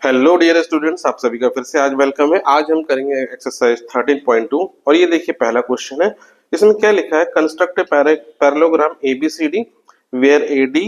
Hello dear students, आप सभी का फिर से आज वेलकम है। आज हम करेंगे एक्सरसाइज 13.2 और ये देखिए पहला क्वेश्चन है। इसमें क्या लिखा है? Construct a parallelogram A B C D where A D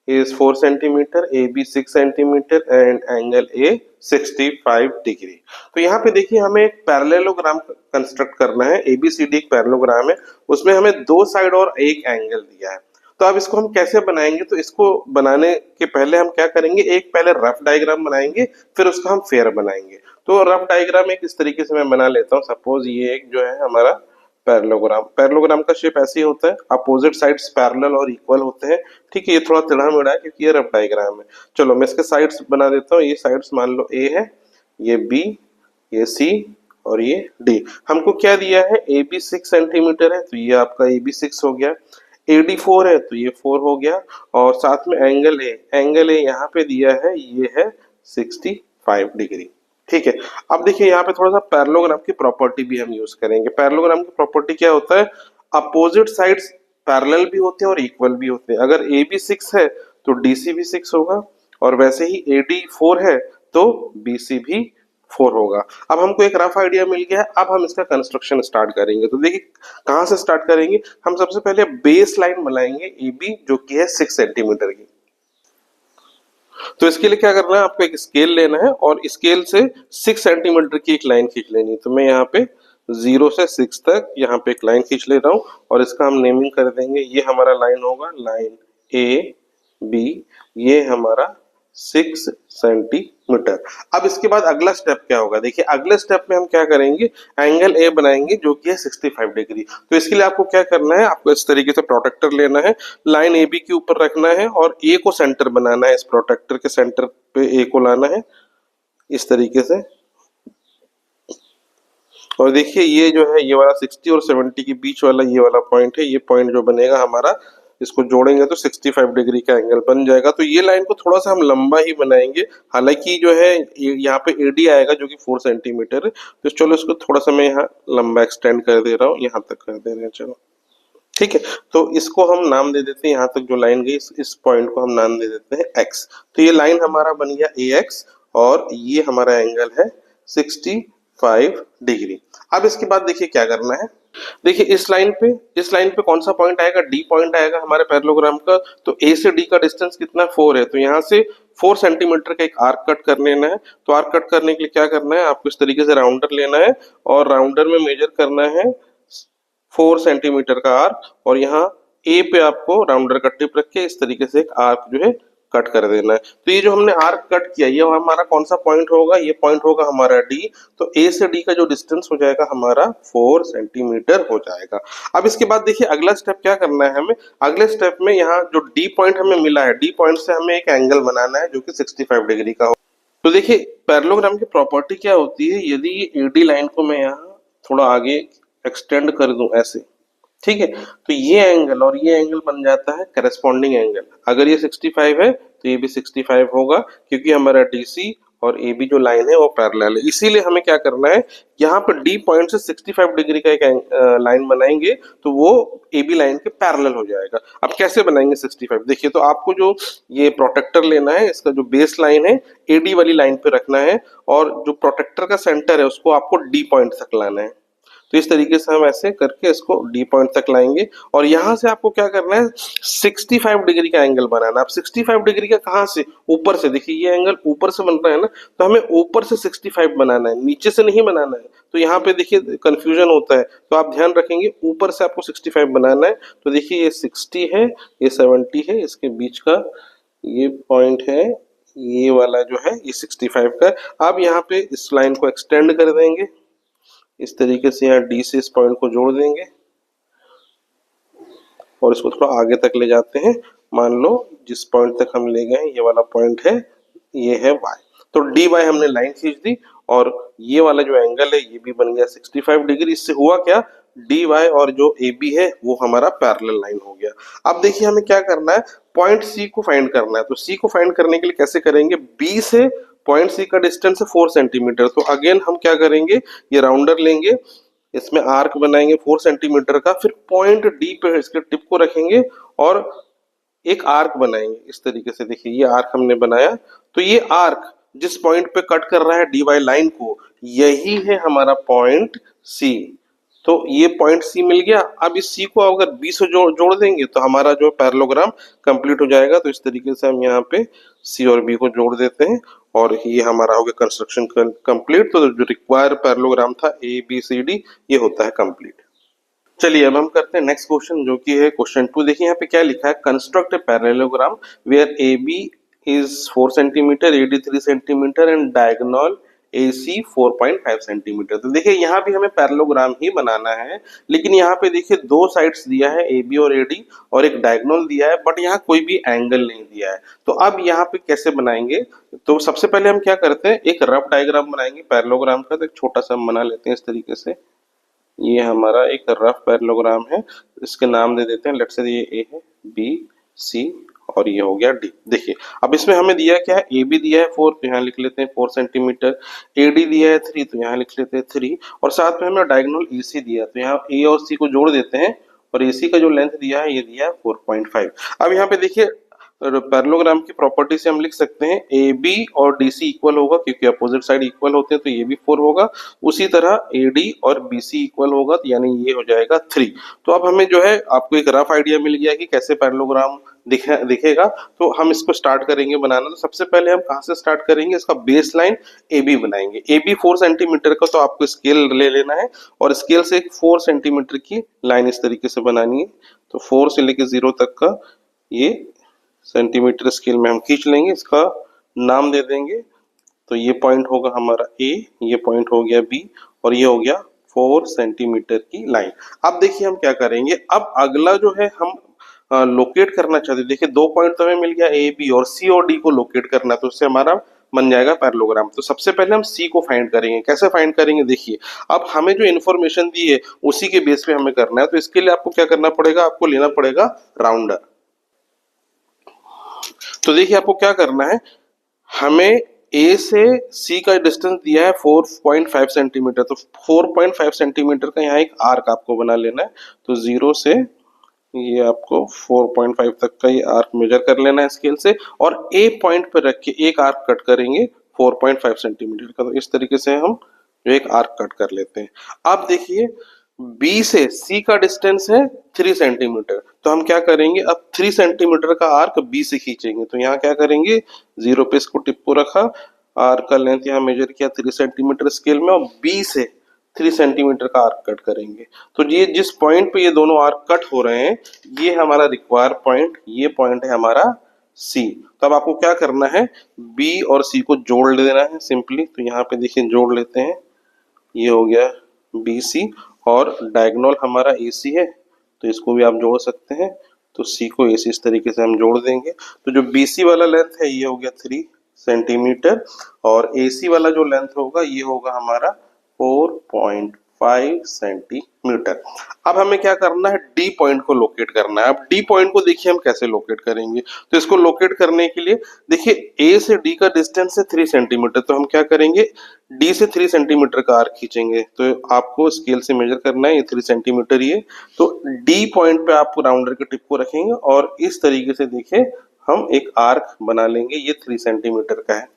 is 4 centimetre, A B 6 centimetre and angle A 65 degree. तो यहाँ पे देखिए हमें एक पैरेललोग्राम कंस्ट्रक्ट करना है। एबीसीडी एक पैरेललोग्राम है, उसमें हमें दो साइड और एक एंगल दिया है। तो अब इसको हम कैसे बनाएंगे? तो इसको बनाने के पहले हम क्या करेंगे, एक पहले रफ डायग्राम बनाएंगे, फिर उसका हम फेयर बनाएंगे। तो रफ डायग्राम एक इस तरीके से मैं बना लेता हूँ। सपोज ये एक जो है हमारा पैरेललोग्राम। पैरेललोग्राम का शेप ऐसे ही होता है, अपोजिट साइड्स पैरेलल और इक्वल होते हैं। ठीक है, ये थोड़ा टेढ़ा मेढ़ा है क्योंकि ये रफ डायग्राम है। चलो मैं इसके साइड्स बना देता हूँ। ये साइड्स मान लो ए है, ये बी, ये सी और ये डी। हमको क्या दिया है? ए बी 6 सेंटीमीटर है, तो ये आपका ए बी 6 हो गया। AD 4 है तो ये 4 हो गया, और साथ में एंगल ए यहाँ पे दिया है, ये है 65 डिग्री। ठीक है, अब देखिए यहाँ पे थोड़ा सा पैरेललोग्राम की प्रॉपर्टी भी हम यूज करेंगे। पैरेललोग्राम की प्रॉपर्टी क्या होता है? अपोजिट साइड्स पैरेलल भी होते हैं और इक्वल भी होते हैं। अगर ए बी 6 है तो DC भी 6 होगा, और वैसे ही AD 4 है तो BC भी 4 होगा। अब हमको एक रफ आइडिया मिल गया है, अब हम इसका कंस्ट्रक्शन स्टार्ट करेंगे। तो देखिए कहां से स्टार्ट करेंगे? हम सबसे पहले बेस लाइन बनाएंगे AB, जो कि है 6 सेंटीमीटर की। तो इसके लिए क्या करना है? आपको एक स्केल लेना है और स्केल से 6 सेंटीमीटर की एक लाइन खींच लेनी है। तो मैं यहाँ पे 0 से 6 तक यहाँ पे एक लाइन खींच ले रहा हूँ, और इसका हम नेमिंग कर देंगे। ये हमारा लाइन होगा, लाइन AB। ये हमारा 6 सेंटीमीटर। अब इसके बाद अगला स्टेप क्या होगा? देखिए अगले स्टेप में हम क्या करेंगे, एंगल ए बनाएंगे जो कि है 65 डिग्री। तो इसके लिए आपको क्या करना है? आपको इस तरीके से प्रोटेक्टर लेना है, लाइन ए बी के ऊपर रखना है और ए को सेंटर बनाना है। इस प्रोटेक्टर के सेंटर पे ए को लाना है इस तरीके से। और देखिए ये जो है, ये वाला 60 और 70 के बीच वाला ये वाला पॉइंट है। ये पॉइंट जो बनेगा हमारा, इसको जोड़ेंगे तो 65 डिग्री का एंगल बन जाएगा। तो ये लाइन को थोड़ा सा हम लंबा ही बनाएंगे। हालांकि जो है यहाँ पे AD आएगा जो कि 4 सेंटीमीटर है, तो चलो इसको थोड़ा सा मैं यहाँ लंबा एक्सटेंड कर दे रहा हूँ, यहाँ तक कर दे रहे हैं। चलो ठीक है, तो इसको हम नाम दे देते हैं, यहाँ तक जो लाइन गई इस पॉइंट को हम नाम दे देते हैं X। तो ये लाइन हमारा बन गया AX, और ये हमारा एंगल है 65 डिग्री। अब इसके बाद देखिए क्या करना है। देखिए इस लाइन पे कौन सा पॉइंट आएगा? D पॉइंट आएगा हमारे पैरेललोग्राम का। तो A से D का डिस्टेंस कितना? 4 है। तो यहाँ से 4 सेंटीमीटर का एक आर्क कट कर लेना है। तो आर्क कट करने के लिए क्या करना है? आपको इस तरीके से राउंडर लेना है, और राउंडर में मेजर करना है 4 सेंटीमीटर का आर्क, और यहाँ ए पे आपको राउंडर का टिप रख के इस तरीके से एक आर्क जो है कट कर देना है। तो ये जो हमने आर्क कट किया, ये हमारा कौन सा पॉइंट होगा? ये पॉइंट होगा हमारा डी। तो ए से डी का जो डिस्टेंस हो जाएगा हमारा 4 सेंटीमीटर हो जाएगा। अब इसके बाद देखिए अगला स्टेप क्या करना है हमें। अगले स्टेप में यहाँ जो डी पॉइंट हमें मिला है, डी पॉइंट से हमें एक एंगल बनाना है जो कि 65 डिग्री का हो। तो देखिए पैरेललोग्राम की प्रॉपर्टी क्या होती है, यदि ये एडी लाइन को मैं यहाँ थोड़ा आगे एक्सटेंड कर दूं ऐसे, ठीक है, तो ये एंगल और ये एंगल बन जाता है करेस्पॉन्डिंग एंगल। अगर ये 65 है तो ये भी 65 होगा, क्योंकि हमारा डीसी और ए बी जो लाइन है वो पैरेलल है। इसीलिए हमें क्या करना है, यहाँ पर डी पॉइंट से 65 डिग्री का एक लाइन बनाएंगे तो वो ए बी लाइन के पैरेलल हो जाएगा। अब कैसे बनाएंगे 65? देखिए, तो आपको जो ये प्रोटेक्टर लेना है, इसका जो बेस लाइन है एडी वाली लाइन पे रखना है, और जो प्रोटेक्टर का सेंटर है उसको आपको डी पॉइंट तक लाना है। तो इस तरीके से हम ऐसे करके इसको डी पॉइंट तक लाएंगे, और यहां से आपको क्या करना है, 65 डिग्री का एंगल बनाना है। अब 65 डिग्री का कहां से? ऊपर से। देखिए ये एंगल ऊपर से बन रहा है ना, तो हमें ऊपर से 65 बनाना है, नीचे से नहीं बनाना है। तो यहाँ पे देखिए कंफ्यूजन होता है, तो आप ध्यान रखेंगे ऊपर से आपको 65 बनाना है। तो देखिए ये 60 है, ये 70 है, इसके बीच का ये पॉइंट है, ये वाला जो है ये 65 का। अब यहाँ पे इस लाइन को एक्सटेंड कर देंगे इस तरीके से, यहाँ डी से इस पॉइंट को जोड़ देंगे और इसको थोड़ा आगे तक ले जाते हैं। मान लो जिस पॉइंट तक हम ले गए ये वाला पॉइंट है, ये है y। तो डी वाई हमने लाइन खींच दी, और ये वाला जो एंगल है ये भी बन गया 65 डिग्री। इससे हुआ क्या, डी वाई और जो ए बी है वो हमारा पैरेलल लाइन हो गया। अब देखिए हमें क्या करना है, पॉइंट सी को फाइंड करना है। तो सी को फाइंड करने के लिए कैसे करेंगे, बी से पॉइंट सी का डिस्टेंस है 4 सेंटीमीटर। तो अगेन हम क्या करेंगे, ये राउंडर लेंगे, इसमें आर्क बनाएंगे 4 सेंटीमीटर का, फिर पॉइंट डी पे इसके टिप को रखेंगे और एक आर्क बनाएंगे इस तरीके से। देखिए ये आर्क हमने बनाया, तो ये आर्क जिस पॉइंट पे कट कर रहा है डी वाई लाइन को, यही है हमारा पॉइंट सी। तो ये पॉइंट सी मिल गया। अब इस सी को अगर बी से जोड़ देंगे तो हमारा जो पैरेललोग्राम कंप्लीट हो जाएगा। तो इस तरीके से हम यहाँ पे सी और बी को जोड़ देते हैं और ये हमारा हो गया कंस्ट्रक्शन कंप्लीट। तो जो रिक्वायर पैरेललोग्राम था ए बी सी डी, ये होता है कंप्लीट। चलिए अब हम करते हैं नेक्स्ट क्वेश्चन, जो कि है क्वेश्चन 2। देखिए यहाँ पे क्या लिखा है, construct a parallelogram where A B is 4 centimetre, AD 3 centimetre and diagonal AC 4.5 centimetre. तो देखिए यहाँ भी हमें पैरेललोग्राम ही बनाना है, लेकिन यहाँ पे देखिए दो साइड्स दिया है AB और AD और एक डायगोनल दिया है, बट यहाँ कोई भी एंगल नहीं दिया है। तो अब यहाँ पे कैसे बनाएंगे? तो सबसे पहले हम क्या करते हैं, एक रफ डायग्राम बनाएंगे पैरेललोग्राम का। तो एक छोटा सा हम बना लेते हैं इस तरीके से। ये हमारा एक रफ पैरेललोग्राम है, इसके नाम दे देते हैं। लेट्स से ये ए है, बी सी और ये हो गया डी। देखिए अब इसमें हमें दिया क्या है, ए बी दिया है 4, तो यहाँ लिख लेते हैं 4 सेंटीमीटर। ए डी दिया है 3, तो यहाँ लिख लेते हैं 3। और साथ में हमें डायगोनल ए सी दिया, तो यहाँ ए और सी को जोड़ देते हैं और ए सी का जो लेंथ दिया है ये दिया है 4.5। अब यहाँ पे देखिए पैरेललोग्राम की प्रॉपर्टी से हम लिख सकते हैं ए बी और डी सी इक्वल होगा, क्योंकि अपोजिट साइड इक्वल होते हैं तो ये भी 4 होगा। उसी तरह ए डी और बी सी इक्वल होगा, तो यानी ये हो जाएगा 3। तो अब हमें जो है आपको एक रफ आइडिया मिल गया कि कैसे पैरेललोग्राम दिखेगा। तो हम इसको स्टार्ट करेंगे बनाना। तो सबसे पहले हम कहाँ से स्टार्ट करेंगे, इसका बेस लाइन ए बी बनाएंगे। ए बी 4 सेंटीमीटर का, तो आपको स्केल ले लेना है और स्केल से एक 4 सेंटीमीटर की लाइन इस तरीके से बनानी है। तो 4 से लेके 0 तक का ये सेंटीमीटर स्केल में हम खींच लेंगे, इसका नाम दे देंगे। तो ये पॉइंट होगा हमारा ए, ये पॉइंट हो गया बी और ये हो गया 4 सेंटीमीटर की लाइन। अब देखिए हम क्या करेंगे, अब अगला जो है हम लोकेट करना चाहते हैं। देखिए 2 पॉइंट तो हमें मिल गया ए बी, और सी और डी को लोकेट करना है, तो उससे हमारा बन जाएगा पैरेललोग्राम। तो सबसे पहले हम सी को फाइंड करेंगे। कैसे फाइंड करेंगे, देखिए अब हमें जो इन्फॉर्मेशन दी है उसी के बेस पे हमें करना है। तो इसके लिए आपको क्या करना पड़ेगा, आपको लेना पड़ेगा राउंडर। तो देखिए आपको क्या करना है, हमें ए से सी का डिस्टेंस दिया है 4.5 सेंटीमीटर। तो 4.5 सेंटीमीटर का यहाँ एक आर्क आपको बना लेना है। तो 0 से ये आपको 4.5 तक का ये आर्क मेजर कर लेना है स्केल से, और ए पॉइंट पर रख के एक आर्क कट करेंगे 4.5 सेंटीमीटर का। तो इस तरीके से हम जो एक आर्क कट कर लेते हैं। अब देखिए बी से सी का डिस्टेंस है 3 सेंटीमीटर। तो हम क्या करेंगे, अब 3 सेंटीमीटर का आर्क बी से खींचेंगे। तो यहाँ क्या करेंगे, 0 पे इसको टिप को रखा, आर्क का लेंथ यहाँ मेजर किया 3 सेंटीमीटर स्केल में, और बी से 3 सेंटीमीटर का आर्क कट करेंगे। तो ये जिस पॉइंट पे ये दोनों आर्क कट हो रहे हैं, ये हमारा रिक्वायर पॉइंट, ये पॉइंट है हमारा सी। तो अब आपको क्या करना है, बी और सी को जोड़ देना है सिंपली। तो यहाँ पे देखिए जोड़ लेते हैं, ये हो गया बी सी, और डायगोनल हमारा ए सी है, तो इसको भी आप जोड़ सकते हैं। तो सी को ए सी इस तरीके से हम जोड़ देंगे। तो जो बी सी वाला लेंथ है ये हो गया 3 सेंटीमीटर, और ए सी वाला जो लेंथ होगा ये होगा हमारा 4.5 सेंटीमीटर। अब हमें क्या करना है, डी पॉइंट को लोकेट करना है। अब डी पॉइंट को देखिए हम कैसे लोकेट करेंगे। तो इसको लोकेट करने के लिए देखिए ए से डी का डिस्टेंस है 3 सेंटीमीटर। तो हम क्या करेंगे, डी से 3 सेंटीमीटर का आर्क खींचेंगे। तो आपको स्केल से मेजर करना है, ये 3 सेंटीमीटर ये। तो डी पॉइंट पे आप राउंडर के टिप को रखेंगे और इस तरीके से देखिए हम एक आर्क बना लेंगे, ये 3 सेंटीमीटर का है।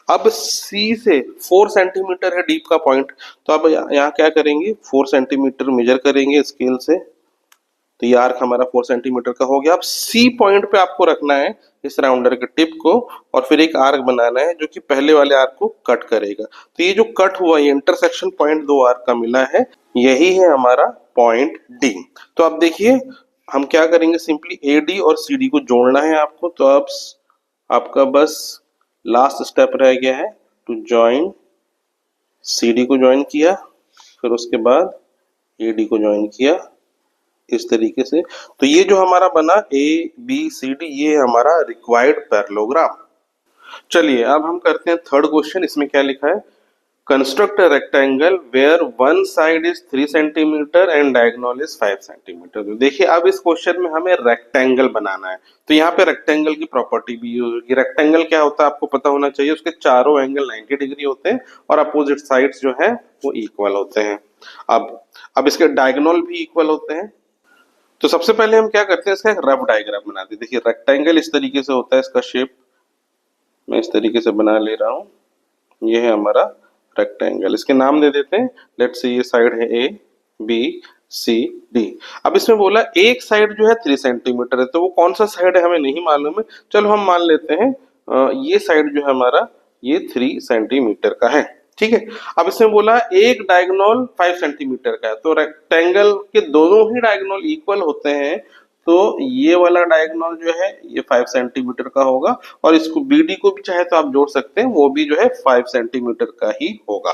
अब सी से 4 सेंटीमीटर है डीप का पॉइंट। तो अब यहाँ क्या करेंगे, 4 सेंटीमीटर मेजर करेंगे स्केल से। तो ये आर्क हमारा 4 सेंटीमीटर का हो गया। अब सी पॉइंट पे आपको रखना है इस राउंडर के टिप को, और फिर एक आर्क बनाना है जो कि पहले वाले आर्क को कट करेगा। तो ये जो कट हुआ, ये इंटरसेक्शन पॉइंट दो आर्क का मिला है, यही है हमारा पॉइंट डी। तो अब देखिए हम क्या करेंगे, सिंपली ए डी और सी डी को जोड़ना है आपको। तो अब आपका बस लास्ट स्टेप रह गया है, टू ज्वाइन। सी डी को ज्वाइन किया, फिर उसके बाद ए डी को ज्वाइन किया इस तरीके से। तो ये जो हमारा बना ए बी सी डी, ये हमारा रिक्वायर्ड पैरेललोग्राम। चलिए अब हम करते हैं थर्ड क्वेश्चन। इसमें क्या लिखा है, construct a rectangle where one side is 3 centimetre and diagonal is 5 centimetre. तो देखिए अब इस क्वेश्चन में हमें रेक्टेंगल बनाना है। तो यहाँ पे रेक्टेंगल की प्रॉपर्टी भी यूज होगी। रेक्टेंगल क्या होता है आपको पता होना चाहिए, उसके चारों एंगल 90 डिग्री होते हैं और अपोजिट साइड्स जो है वो इक्वल होते हैं। अब इसके डायगोनल भी इक्वल होते हैं। तो सबसे पहले हम क्या करते हैं, इसका एक रफ डायग्राम बनाते हैं। देखिए रेक्टेंगल इस तरीके से होता है, इसका शेप मैं इस तरीके से बना ले रहा हूँ। ये है हमारा रेक्टेंगल। इसके नाम दे देते हैं, लेट्स से ये साइड है ए बी सी डी। अब इसमें बोला एक साइड जो है 3 सेंटीमीटर है, तो वो कौन सा साइड है हमें नहीं मालूम है। चलो हम मान लेते हैं ये साइड जो है हमारा ये 3 सेंटीमीटर का है, ठीक है। अब इसमें बोला एक डायगोनल 5 सेंटीमीटर का है, तो रेक्टेंगल के दोनों ही डायगोनल इक्वल होते हैं, तो ये वाला डायगोनल जो है ये 5 सेंटीमीटर का होगा, और इसको बीडी को भी चाहे तो आप जोड़ सकते हैं, वो भी जो है 5 सेंटीमीटर का ही होगा।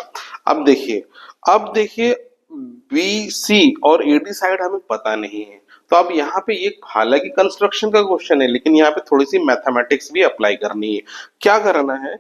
अब देखिए बी सी और एडी साइड हमें पता नहीं है, तो अब यहाँ पे ये हालांकि कंस्ट्रक्शन का क्वेश्चन है, लेकिन यहाँ पे थोड़ी सी मैथमेटिक्स भी अप्लाई करनी है। क्या करना है,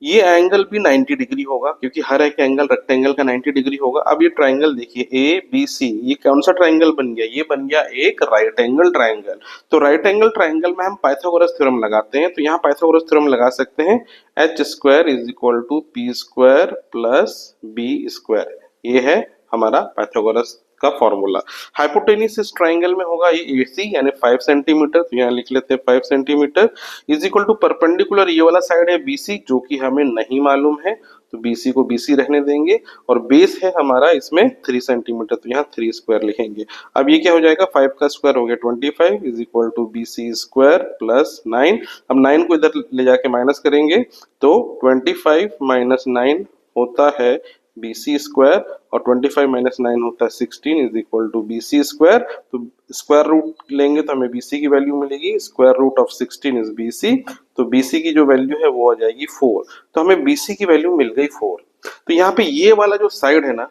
ये एंगल भी 90 डिग्री होगा, क्योंकि हर एक एंगल रेक्टेंगल का 90 डिग्री होगा। अब ये ट्राइंगल देखिए ए बी सी, ये कौन सा ट्राइंगल बन गया, ये बन गया एक राइट एंगल ट्राइंगल। तो राइट एंगल ट्राइंगल में हम पाइथागोरस थ्योरम लगाते हैं, तो यहाँ पाइथागोरस थ्योरम लगा सकते हैं, H square is equal to P square plus B square. ये है हमारा पाइथागोरस का फॉर्मूला। हाइपोटेन्यूज इस ट्राइंगल में होगा ये AC यानी 5 सेंटीमीटर, तो यहाँ लिख लेते हैं 5 centimetre is equal to perpendicular, ये वाला साइड है BC जो कि हमें नहीं मालूम है, तो BC को BC रहने देंगे, और बेस है हमारा इसमें 3 सेंटीमीटर, तो यहाँ 3 स्क्वायर लिखेंगे। अब ये क्या हो जाएगा, 5 का स्क्वायर हो गया 25 is equal to BC square plus 9। अब 9 को इधर ले जाके माइनस करेंगे, तो 25 माइनस 9 होता है BC स्क्वायर, और 25 माइनस 9 होता है 16 is equal to BC square. तो स्क्वायर रूट लेंगे तो हमें BC की वैल्यू मिलेगी, square root of 16 is BC, तो BC की जो वैल्यू है वो आ जाएगी 4, तो हमें BC की वैल्यू मिल गई 4। तो यहाँ पे ये वाला जो साइड है ना,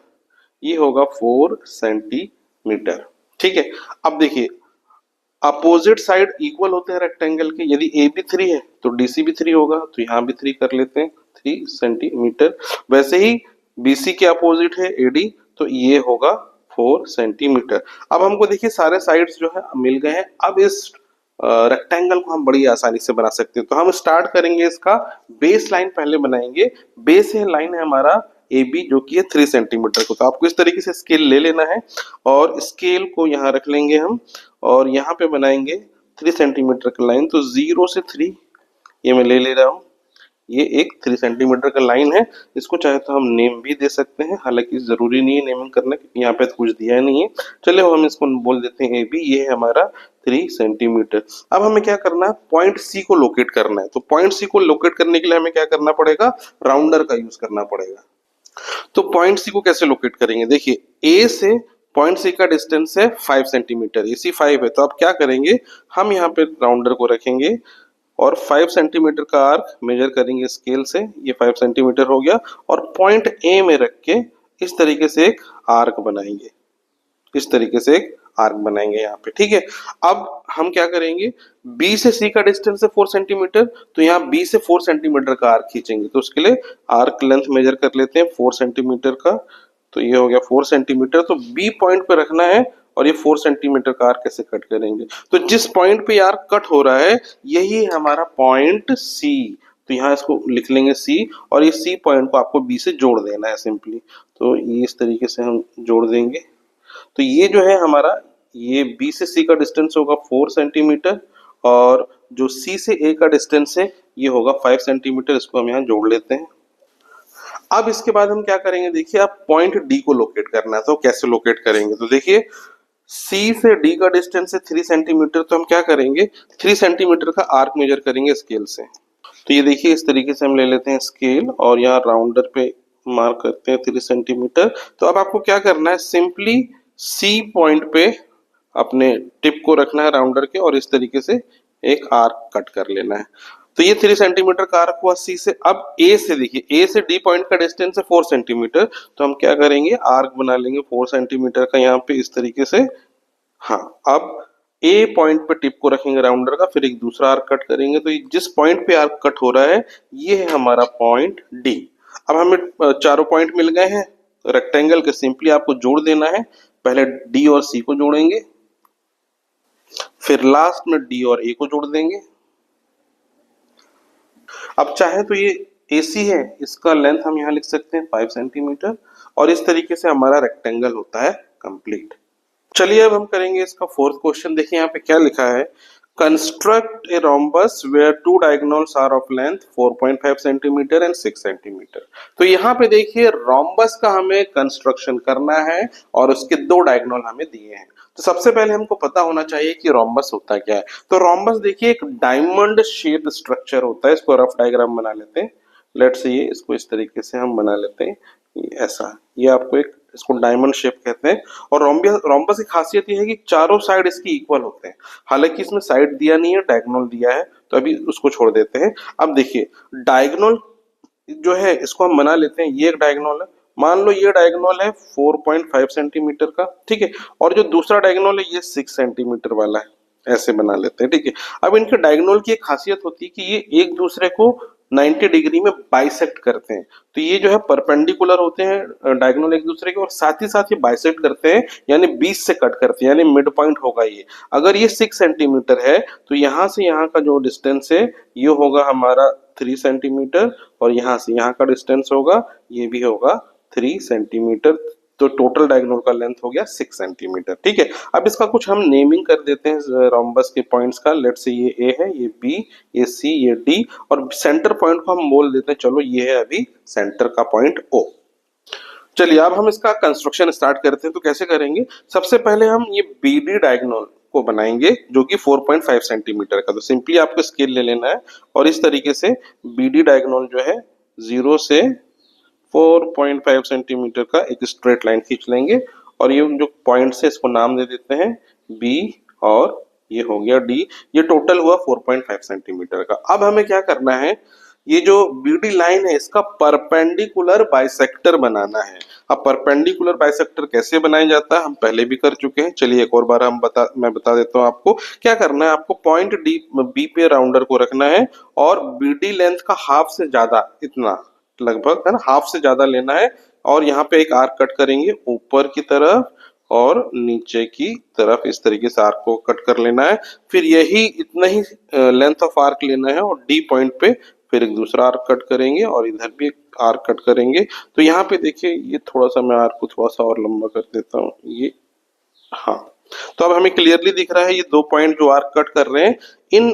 ये होगा 4 सेंटीमीटर, ठीक है। अब देखिए अपोजिट साइड इक्वल होते हैं रेक्टेंगल के, यदि ए भी 3 है तो DC भी 3 होगा, तो यहाँ भी 3 कर लेते हैं, 3 सेंटीमीटर। वैसे ही BC के अपोजिट है AD, तो ये होगा 4 सेंटीमीटर। अब हमको देखिए सारे साइड्स जो है मिल गए हैं। अब इस रेक्टेंगल को हम बड़ी आसानी से बना सकते हैं, तो हम स्टार्ट करेंगे, इसका बेस लाइन पहले बनाएंगे। बेस है लाइन है हमारा AB जो कि है 3 सेंटीमीटर को, तो आपको इस तरीके से स्केल ले लेना है, और स्केल को यहाँ रख लेंगे हम, और यहाँ पे बनाएंगे 3 सेंटीमीटर का लाइन। तो 0 से 3 ये मैं ले रहा हूँ, ये एक 3 सेंटीमीटर का लाइन है। इसको चाहे तो हम नेम भी दे सकते हैं, हालांकि जरूरी नहीं है नेमिंग करना, क्योंकि यहाँ पे तो कुछ दिया नहीं है। चलिए हम इसको बोल देते हैं AB, ये है हमारा 3 सेंटीमीटर। अब हमें क्या करना है, पॉइंट C को लोकेट करना है। तो पॉइंट C को लोकेट करने के लिए हमें क्या करना पड़ेगा, राउंडर का यूज करना पड़ेगा। तो पॉइंट C को कैसे लोकेट करेंगे, देखिए A से पॉइंट C का डिस्टेंस है 5 सेंटीमीटर, AC 5 है, तो अब क्या करेंगे, हम यहाँ पे राउंडर को रखेंगे और 5 सेंटीमीटर का आर्क मेजर करेंगे स्केल से, ये 5 सेंटीमीटर हो गया, और पॉइंट A में रख के इस तरीके से एक आर्क बनाएंगे, इस तरीके से एक आर्क बनाएंगे यहाँ पे, ठीक है। अब हम क्या करेंगे, B से C का डिस्टेंस है 4 सेंटीमीटर, तो यहाँ B से 4 सेंटीमीटर का आर्क खींचेंगे, तो उसके लिए आर्क लेंथ मेजर कर लेते हैं 4 सेंटीमीटर का, तो ये हो गया 4 सेंटीमीटर। तो B पॉइंट पे रखना है, और ये 4 सेंटीमीटर का आर्क कैसे कट करेंगे, तो जिस पॉइंट पे आर्क कट हो रहा है यही हमारा पॉइंट C, तो यहाँ इसको लिख लेंगे C, और ये C पॉइंट को आपको B से जोड़ देना है सिंपली, तो ये इस तरीके से हम जोड़ देंगे। तो ये जो है हमारा, ये B से C का डिस्टेंस होगा 4 सेंटीमीटर, और जो C से A का डिस्टेंस है ये होगा 5 सेंटीमीटर, इसको हम यहाँ जोड़ लेते हैं। अब इसके बाद हम क्या करेंगे, देखिए आप पॉइंट D को लोकेट करना है, तो कैसे लोकेट करेंगे, तो देखिए C से D का डिस्टेंस है 3 सेंटीमीटर, तो हम क्या करेंगे, 3 सेंटीमीटर का आर्क मेजर करेंगे स्केल से। तो ये देखिए इस तरीके से हम ले लेते हैं स्केल, और यहाँ राउंडर पे मार्क करते हैं 3 सेंटीमीटर। तो अब आपको क्या करना है, सिंपली C पॉइंट पे अपने टिप को रखना है राउंडर के, और इस तरीके से एक आर्क कट कर लेना है। तो ये 3 सेंटीमीटर का आर्क हुआ C से। अब A से देखिए, A से D पॉइंट का डिस्टेंस है 4 सेंटीमीटर, तो हम क्या करेंगे, आर्क बना लेंगे 4 सेंटीमीटर का यहाँ पे इस तरीके से। हाँ, अब A पॉइंट पे टिप को रखेंगे राउंडर का, फिर एक दूसरा आर्क कट करेंगे, तो जिस पॉइंट पे आर्क कट हो रहा है ये है हमारा पॉइंट D। अब हमें चारों पॉइंट मिल गए हैं रेक्टेंगल के, सिंपली आपको जोड़ देना है, पहले D और C को जोड़ेंगे, फिर लास्ट में D और A को जोड़ देंगे। अब चाहे तो ये AC है, इसका लेंथ हम यहाँ लिख सकते हैं 5 सेंटीमीटर, और इस तरीके से हमारा रेक्टेंगल होता है कंप्लीट। चलिए अब हम करेंगे इसका फोर्थ क्वेश्चन। देखिए यहाँ पे क्या लिखा है, construct A rhombus where two diagonals are of length 4.5 centimetre and 6 centimetre. तो यहाँ पे देखिए रोम्बस का हमें कंस्ट्रक्शन करना है और उसके दो डायगोनल हमें दिए हैं। तो सबसे पहले हमको पता होना चाहिए कि रोम्बस होता क्या है। तो रोम्बस देखिए एक डायमंड शेप स्ट्रक्चर होता है। इसको रफ डायग्राम बना लेते हैं। लेट्स से ये इसको इस तरीके से हम बना लेते हैं, ये ऐसा, ये आपको एक, इसको डायमंड शेप कहते हैं। और रोम्बस की खासियत ये है कि चारों साइड इसकी इक्वल होते हैं। हालांकि इसमें साइड दिया नहीं है, डायगोनल दिया है, तो अभी उसको छोड़ देते हैं। अब देखिए डायगोनल जो है इसको हम बना लेते हैं। ये एक डायगोनल है, मान लो ये डायगोनल है 4.5 सेंटीमीटर का, ठीक है। और जो दूसरा डायगोनल है ये 6 सेंटीमीटर वाला है, ऐसे बना लेते हैं, ठीक है। अब इनके डायगोनल की एक खासियत होती है कि ये एक दूसरे को 90 डिग्री में बाइसेक्ट करते हैं। तो ये जो है परपेंडिकुलर होते हैं डायगोनल एक दूसरे के, और साथ ही साथ ये बाइसेक्ट करते हैं, यानी 20 से कट करते हैं, यानी मिड पॉइंट होगा ये। अगर ये 6 सेंटीमीटर है तो यहाँ से यहाँ का जो डिस्टेंस है ये होगा हमारा 3 सेंटीमीटर, और यहाँ से यहाँ का डिस्टेंस होगा, ये भी होगा 3 सेंटीमीटर। तो टोटल डायगोनल का लेंथ हो गया 6 सेंटीमीटर, ठीक है। अब इसका कुछ हम नेमिंग कर देते हैं रोम्बस के पॉइंट्स का। लेट्स से ये ए है, ये बी, ये सी, ये डी, और सेंटर पॉइंट को हम बोल देते हैं, चलो ये है अभी सेंटर का पॉइंट ओ। चलिए अब हम इसका कंस्ट्रक्शन स्टार्ट करते हैं। तो कैसे करेंगे, सबसे पहले हम ये बी डी डायगोनल को बनाएंगे जो कि 4.5 सेंटीमीटर का। तो सिंपली आपको स्केल ले लेना है और इस तरीके से बी डी डायगोनल जो है 0 से 4.5 सेंटीमीटर का एक स्ट्रेट लाइन खींच लेंगे, और ये जो पॉइंट्स है इसको नाम दे देते हैं बी, और ये हो गया डी। ये टोटल हुआ 4.5 सेंटीमीटर का। अब हमें क्या करना है, ये जो बीडी लाइन है इसका परपेंडिकुलर बाइसेक्टर बनाना है। अब परपेंडिकुलर बाइसेक्टर कैसे बनाया जाता है हम पहले भी कर चुके हैं। चलिए एक और बार मैं बता देता हूँ आपको क्या करना है। आपको पॉइंट डी बी पे राउंडर को रखना है, और बीडी लेंथ का हाफ से ज्यादा, इतना लगभग है ना, हाफ से ज्यादा लेना है, और यहाँ पे एक आर्क कट करेंगे ऊपर की तरफ और नीचे की तरफ, इस तरीके से आर्क को कट कर लेना है। फिर यही इतना ही लेंथ ऑफ आर्क लेना है, और डी पॉइंट पे फिर एक दूसरा आर्क कट करेंगे, और इधर भी एक आर्क कट करेंगे। तो यहाँ पे देखिए ये थोड़ा सा, मैं आर्क को थोड़ा सा और लंबा कर देता हूँ, ये, हाँ। तो अब हमें क्लियरली दिख रहा है ये दो पॉइंट जो आर्क कट कर रहे हैं, इन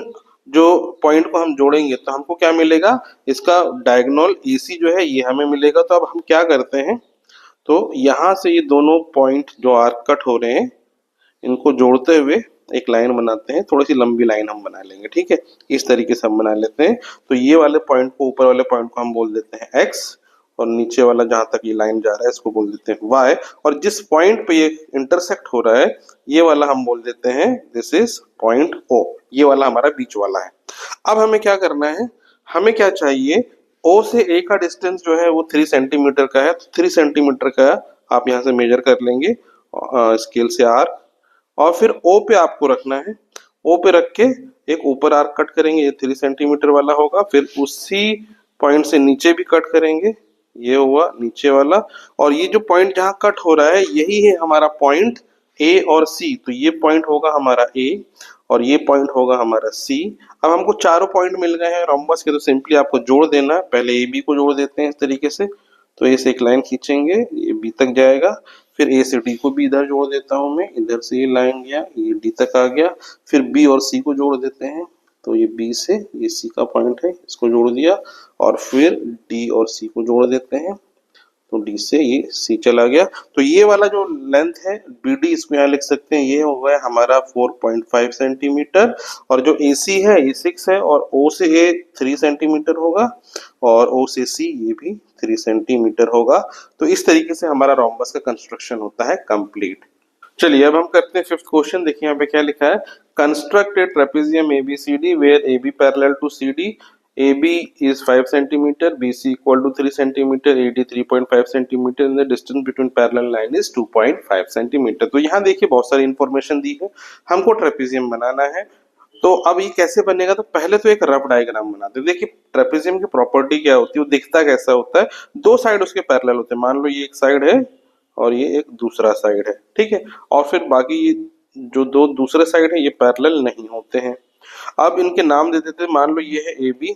जो पॉइंट को हम जोड़ेंगे तो हमको क्या मिलेगा, इसका डायगोनल एसी जो है ये हमें मिलेगा। तो अब हम क्या करते हैं, तो यहाँ से ये दोनों पॉइंट जो आर्क कट हो रहे हैं इनको जोड़ते हुए एक लाइन बनाते हैं। थोड़ी सी लंबी लाइन हम बना लेंगे, ठीक है। इस तरीके से हम बना लेते हैं। तो ये वाले पॉइंट को, ऊपर वाले पॉइंट को हम बोल देते हैं x, और नीचे वाला जहां तक ये लाइन जा रहा है इसको बोल देते हैं y, और जिस पॉइंट पे ये इंटरसेक्ट हो रहा है ये वाला हम बोल देते हैं दिस इज पॉइंट o। ये वाला हमारा बीच वाला है। अब हमें क्या करना है, हमें क्या चाहिए, o से a का डिस्टेंस जो है वो 3 सेंटीमीटर का है। तो 3 सेंटीमीटर का आप यहाँ से मेजर कर लेंगे स्केल से आर्क, और फिर O पे आपको रखना है। O पे रख के एक ऊपर आर्क कट करेंगे, ये 3 सेंटीमीटर वाला होगा। फिर उसी पॉइंट से नीचे भी कट करेंगे, ये हुआ नीचे वाला। और ये जो पॉइंट जहां कट हो रहा है यही है हमारा पॉइंट A और C। तो ये पॉइंट होगा हमारा A, और ये पॉइंट होगा हमारा C। अब हमको चारों पॉइंट मिल गए हैं रोम्बस के, तो सिंपली आपको जोड़ देना है। पहले AB को जोड़ देते हैं इस तरीके से। तो ए से एक लाइन खींचेंगे, ये बी तक जाएगा। फिर ए से डी को भी इधर जोड़ देता हूं मैं, इधर से ये लाइन गया, ये डी तक आ गया। फिर बी और सी को जोड़ देते हैं। तो ये बी से ये सी का पॉइंट है, इसको जोड़ दिया, और फिर डी और सी को जोड़ देते हैं। तो डी से ये सी चला गया। तो ये वाला जो लेंथ है बी डी, इसको यहाँ लिख सकते हैं, ये हो गया हमारा 4.5 सेंटीमीटर। और जो ए सी है ये 6 है, और ओ से ए 3 सेंटीमीटर होगा, और ओ से सी ये भी 3 सेंटीमीटर होगा। तो इस तरीके से हमारा रोम्बस का कंस्ट्रक्शन होता है कंप्लीट। चलिए अब हम करते हैं फिफ्थ क्वेश्चन। देखिए यहाँ पे क्या लिखा है, construct a trapezium ABCD where AB parallel to CD, AB is 5 centimeter, BC equal to 3 centimeter, AD 3.5 centimeter, and the distance between parallel line is 2.5 centimeter। तो यहाँ देखिए बहुत सारी इंफॉर्मेशन दी है, हमको ट्रेपेजियम बनाना है। तो अब ये कैसे बनेगा, तो पहले तो एक रफ डायग्राम बनाते हैं। देखिए ट्रेपेजियम की प्रॉपर्टी क्या होती है, वो दिखता कैसा होता है, दो साइड उसके पैरेलल होते हैं। मान लो ये एक साइड है और ये एक दूसरा साइड है, ठीक है। और फिर बाकी जो दो दूसरे साइड है ये पैरेलल नहीं होते हैं। अब इनके नाम दे देते हैं। मान लो ये है AB,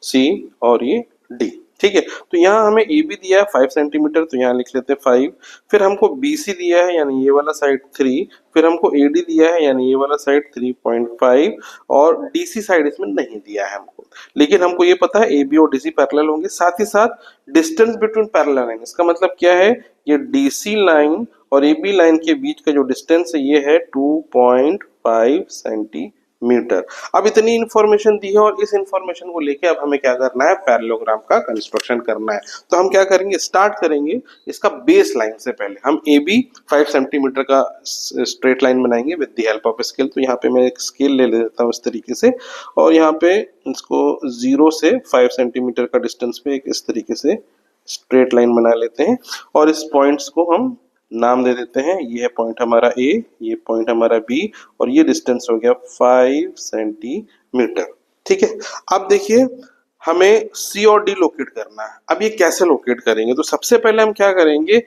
C और ये D। ठीक है। तो यहाँ हमें ए बी दिया है 5 सेंटीमीटर, तो यहाँ लिख लेते हैं 5। फिर हमको बी सी दिया है यानी ये वाला साइड 3। फिर हमको ए डी दिया है यानी ये वाला साइड 3.5, और डी सी साइड इसमें नहीं दिया है हमको। लेकिन हमको ये पता है ए बी और डी सी पैरेलल होंगे। साथ ही साथ डिस्टेंस बिटवीन पैरेलल लाइन, इसका मतलब क्या है, ये डी सी लाइन और ए बी लाइन के बीच का जो डिस्टेंस है ये है 2.5 सेंटीमीटर। अब इतनी इंफॉर्मेशन दी है और इस इंफॉर्मेशन को लेके अब हमें क्या करना है, पैरेललोग्राम का कंस्ट्रक्शन करना है। तो हम क्या करेंगे, स्टार्ट करेंगे इसका बेस लाइन से। पहले हम ए बी 5 सेंटीमीटर का स्ट्रेट लाइन बनाएंगे with the help of scale. तो यहाँ पे मैं एक स्केल ले लेता हूँ इस तरीके से, और यहाँ पे इसको 0 से 5 सेंटीमीटर का डिस्टेंस पे एक इस तरीके से स्ट्रेट लाइन बना लेते हैं, और इस पॉइंट्स को हम नाम दे देते हैं। ये है पॉइंट हमारा ए, ये पॉइंट हमारा बी, और ये डिस्टेंस हो गया 5 सेंटीमीटर। ठीक है। अब देखिए हमें सी और डी लोकेट करना है। अब ये कैसे लोकेट करेंगे, तो सबसे पहले हम क्या करेंगे,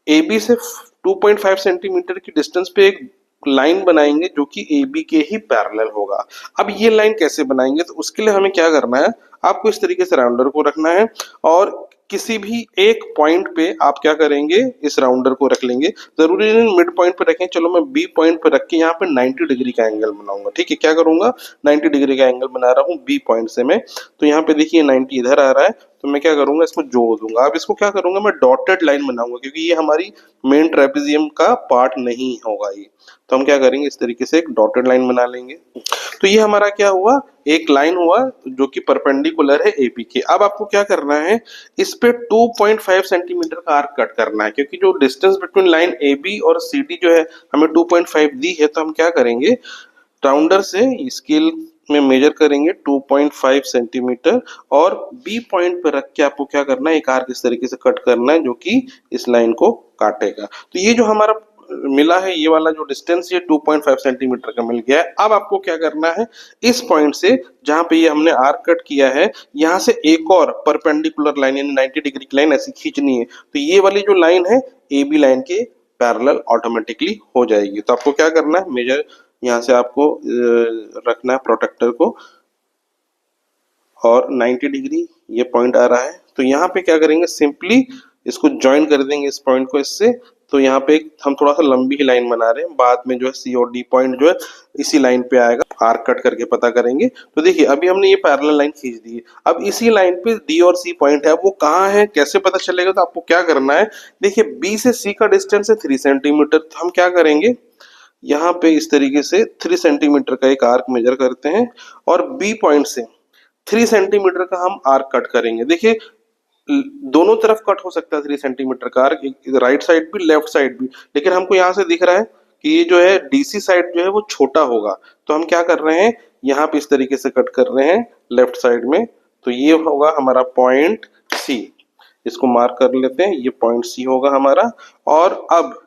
ए बी से 2.5 सेंटीमीटर की डिस्टेंस पे एक लाइन बनाएंगे जो कि ए बी के ही पैरेलल होगा। अब ये लाइन कैसे बनाएंगे, तो उसके लिए हमें क्या करना है, आपको इस तरीके से राउंडर को रखना है, और किसी भी एक पॉइंट पे आप क्या करेंगे, इस राउंडर को रख लेंगे। जरूरी नहीं मिड पॉइंट पे रखें, चलो मैं बी पॉइंट पे रख के यहाँ पे 90 डिग्री का एंगल बनाऊंगा। ठीक है, क्या करूंगा, 90 डिग्री का एंगल बना रहा हूँ बी पॉइंट से मैं। तो यहाँ पे देखिए 90 इधर आ रहा है, तो मैं क्या करूंगा, इसको जोड़ दूंगा। अब इसको क्या करूंगा, मैं डॉटेड लाइन बनाऊंगा, क्योंकि ये हमारी मेन ट्रेपेजियम का पार्ट नहीं होगा ये। तो हम क्या करेंगे, इस तरीके से एक डॉटेड लाइन बना लेंगे। तो ये हमारा क्या हुआ, एक लाइन हुआ जो कि परपेंडिकुलर है एपी के। अब आपको क्या करना है, इस पे 2.5 सेंटीमीटर का आर्क कट करना है, क्योंकि जो distance between line A B और सी डी जो है हमें 2.5 दी है। तो हम क्या करेंगे, राउंडर से स्केल में मेजर करेंगे 2.5 सेंटीमीटर, और बी पॉइंट पे रख के आपको क्या करना है, एक आर्क इस तरीके से कट करना है जो कि इस लाइन को काटेगा। तो ये जो हमारा मिला है, ये वाला जो डिस्टेंस ये 2.5 सेंटीमीटर का मिल गया है। अब आपको क्या करना है, इस पॉइंट से जहां पे ये हमने आर्क कट किया है, यहां से एक और परपेंडिकुलर लाइन यानी 90 डिग्री की लाइन ऐसी खींचनी है। तो ये वाली जो लाइन है ए बी लाइन के पैरेलल ऑटोमेटिकली हो जाएगी। तो आपको क्या करना है, मेजर यहाँ से आपको रखना है प्रोटेक्टर को, और 90 डिग्री ये पॉइंट आ रहा है। तो यहाँ पे क्या करेंगे, सिंपली इसको ज्वाइन कर देंगे इस पॉइंट को इससे। तो यहाँ पे हम थोड़ा सा लंबी ही लाइन बना रहे हैं, बाद में जो है सी और डी पॉइंट जो है इसी लाइन पे आएगा, आर्क कट करके पता करेंगे। तो देखिए अभी हमने ये पैरेलल लाइन खींच दी है। अब इसी लाइन पे डी और सी पॉइंट है, वो कहाँ है, कैसे पता चलेगा, तो आपको क्या करना है, देखिए बी से सी का डिस्टेंस है 3 सेंटीमीटर। तो हम क्या करेंगे, यहाँ पे इस तरीके से 3 सेंटीमीटर का एक आर्क मेजर करते हैं, और बी पॉइंट से 3 सेंटीमीटर का हम आर्क कट करेंगे। देखिए दोनों तरफ कट हो सकता है 3 सेंटीमीटर का आर्क, राइट साइड भी लेफ्ट साइड भी, लेकिन हमको यहाँ से दिख रहा है कि ये जो है डीसी साइड जो है वो छोटा होगा। तो हम क्या कर रहे हैं, यहाँ पे इस तरीके से कट कर रहे हैं लेफ्ट साइड में। तो ये होगा हमारा पॉइंट सी, इसको मार्क कर लेते हैं, ये पॉइंट सी होगा हमारा। और अब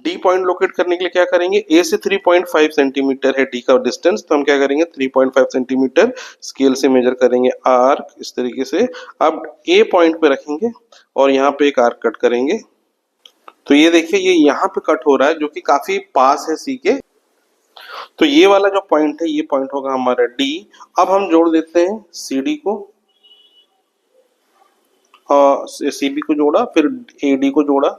डी पॉइंट लोकेट करने के लिए क्या करेंगे, ए से 3.5 सेंटीमीटर है डी का डिस्टेंस। तो हम क्या करेंगे, 3.5 सेंटीमीटर स्केल से मेजर करेंगे आर्क इस तरीके से। अब ए पॉइंट पे रखेंगे और यहाँ पे एक आर्क कट करेंगे। तो ये देखिए ये यहाँ पे कट हो रहा है जो कि काफी पास है सी के। तो ये वाला जो पॉइंट है ये पॉइंट होगा हमारा डी। अब हम जोड़ देते हैं सी डी को, सी बी को जोड़ा, फिर ए डी को जोड़ा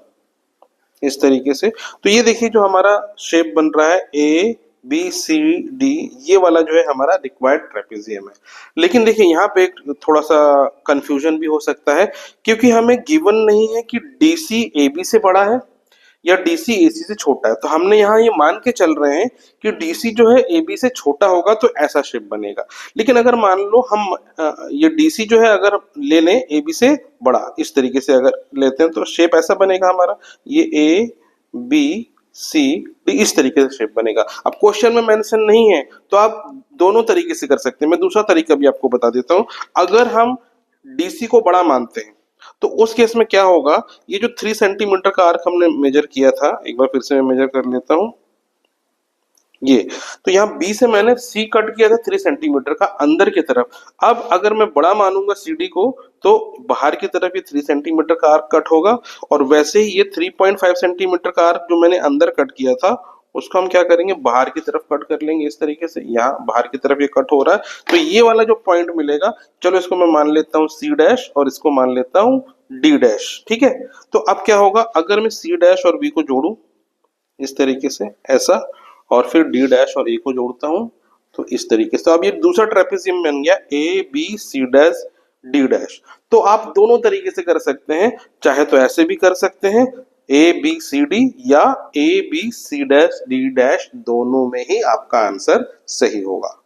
इस तरीके से। तो ये देखिए जो हमारा शेप बन रहा है ए बी सी डी, ये वाला जो है हमारा रिक्वायर्ड ट्रेपेजियम है। लेकिन देखिए यहाँ पे एक थोड़ा सा कंफ्यूजन भी हो सकता है, क्योंकि हमें गिवन नहीं है कि डीसी ए बी से बड़ा है या डीसी एसी से छोटा है। तो हमने यहाँ ये मान के चल रहे हैं कि डीसी जो है ए बी से छोटा होगा तो ऐसा शेप बनेगा। लेकिन अगर मान लो हम ये डीसी जो है अगर ले लें ए बी से बड़ा, इस तरीके से अगर लेते हैं तो शेप ऐसा बनेगा हमारा, ये ए बी सी डी इस तरीके से शेप बनेगा। अब क्वेश्चन में मेंशन नहीं है तो आप दोनों तरीके से कर सकते हैं। मैं दूसरा तरीका भी आपको बता देता हूं। अगर हम डीसी को बड़ा मानते हैं तो उस केस में क्या होगा, ये जो 3 सेंटीमीटर का आर्क हमने मेजर किया था, एक बार फिर से मैं मेजर कर लेता हूं ये। तो यहाँ बी से मैंने सी कट किया था 3 सेंटीमीटर का अंदर की तरफ। अब अगर मैं बड़ा मानूंगा सी डी को तो बाहर की तरफ ये 3 सेंटीमीटर का आर्क कट होगा, और वैसे ही ये 3.5 सेंटीमीटर का आर्क जो मैंने अंदर कट किया था उसको हम क्या करेंगे, बाहर की तरफ कट कर लेंगे इस तरीके से। यहाँ बाहर की तरफ ये कट हो रहा है, तो ये वाला जो पॉइंट मिलेगा, चलो इसको मैं मान लेता हूँ सी डैश और इसको मान लेता हूँ डी डैश। ठीक है, तो अब क्या होगा, अगर मैं सी डैश और बी को जोड़ू इस तरीके से ऐसा, और फिर डी डैश और ए को जोड़ता हूं तो इस तरीके से, तो अब ये दूसरा ट्रेपेजियम बन गया A B C dash D dash. तो आप दोनों तरीके से कर सकते हैं, चाहे तो ऐसे भी कर सकते हैं ए बी सी डी, या A B C dash D dash, दोनों में ही आपका आंसर सही होगा।